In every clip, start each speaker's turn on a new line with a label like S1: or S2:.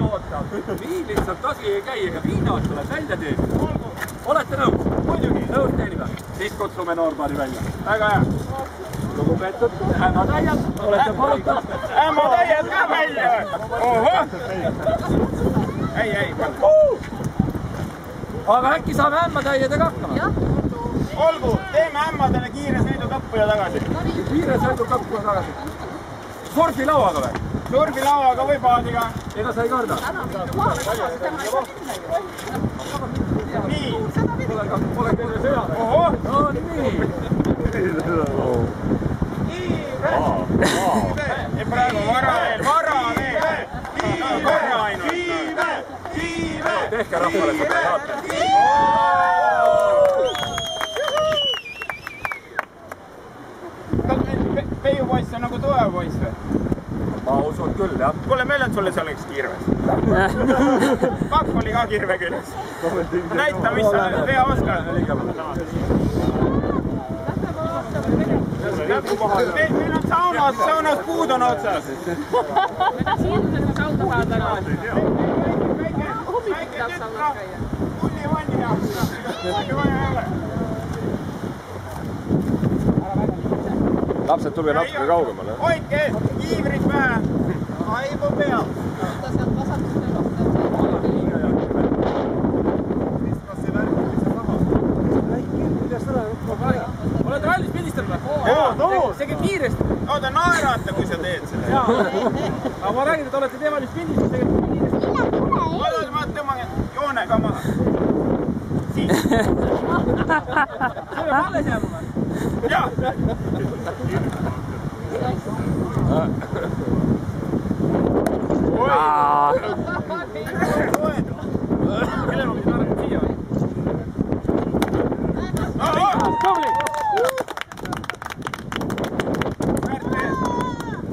S1: Oota, nii lihtsalt asi ei käi, ega viinad tuleb välja teenida. Olete nõus? Muidugi. Nõus teenida. Siis kutsume Noorbaari välja. Väga hea. Lugupeetud ämmatäiad, olete palutud. Ämmatäiad ka välja. Oho! Ei. Aga äkki saame ämmatäiedega hakkama? Jah. Olgu, teeme ämmadele kiire sõidukappu ja tagasi. Kiire sõidukappu ja tagasi. Surfilauaga või? Surfilauaga või paadiga. Ega sa ei karda? Nii. Pole kogu seada. Oho! No nii. Kiire. Ja praegu vara veel. Korra ainult. Tehke rahvale seda saate. Peiu poiss on nagu tugev poiss või? Ma usun küll, jah. Kuule, meil on sulle selleks kirves. Pakk oli ka kirve küljes. Näita, mis sa pea oskad. Meil on saunas puud on otsas.
S2: Siinusega sauda saada ära.
S1: Väike tütra, kulli vanni jaoks. Lapsed tuli natuke kaugemale. Hoidke kiivrid pähe. Aibu pea.
S2: Ta sealt vasakust nelast.
S3: Oled valmis pildistada? See käib kiiresti.
S1: Oota, naerata, kui sa teed seda.
S3: Aga ma räägin, et olete te valmis pildistada, see käib kiiresti.
S1: Ma tõmban joone ka maha. Siis.
S3: See peab alles jääma.
S1: Jah.
S3: Kellel on arvanud siia või?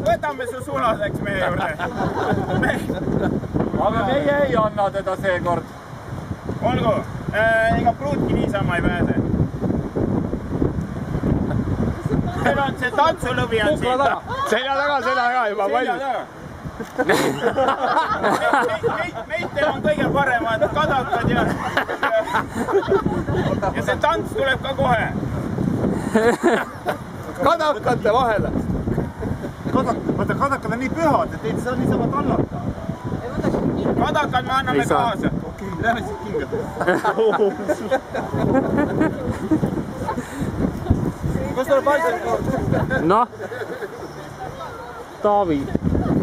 S1: Võtame su sulaseks meie juurde. Aga meie ei anna teda seekord. Olgu, ega pruutki niisama ei pääse. Meil on see tantsulõvi on siin. Selja taga juba valmis. Meitel on kõige paremad kadakad ja see tants tuleb ka kohe.
S4: Kadakate vahele. Vaata, kadakad on nii pühad, et ei saa niisama tallata.
S1: Kadakad me anname kaasa.
S4: Okei, lähme siit kingad. Kus tuleb paisad?
S5: Noh, Taavi,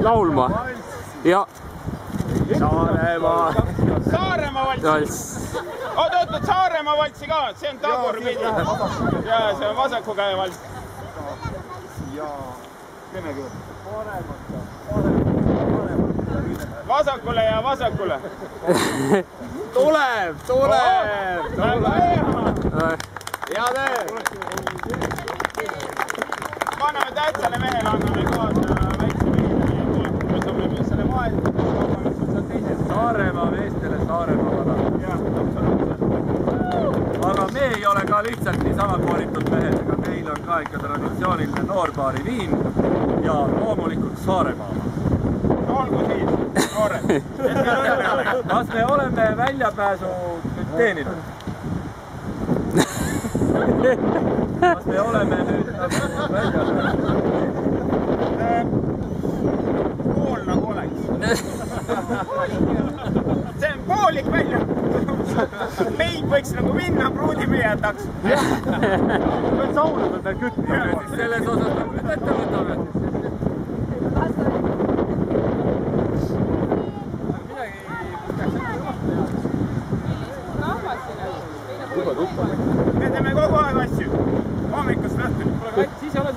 S5: laulma. Ja.
S4: Saaremaa.
S1: Saaremaa valtsi. Oot, Saaremaa valtsi ka, see on tagurpidi. Jaa, see on vasaku käe valts.
S4: Jaa, kene küll.
S1: Vasakule ja vasakule.
S4: Tuleb. Hea tee.
S1: Me anname tähtsale mehele, anname kaasa väikse mehele. Võtame selle vahel. Saaremaa meestele Saaremaa vana. Jah, absoluutselt. Aga me ei ole ka lihtsalt niisama kooritud mehed, ega meil on ka ikka traditsiooniline Noorbaari viin ja loomulikult Saaremaa. Olgu siis, noored. Kas me oleme väljapääsu nüüd teeninud? Kas me oleme nüüd väljapääsu? Pool nagu oleks. See on poolik välja. Meid võiks nagu minna, pruudime jätaks.
S4: Veel saunad on veel kütta.
S1: Selles osas nagu nüüd ette võtame. Me teeme kogu aeg asju. Hommikust õhtuni.
S3: Siis ei ole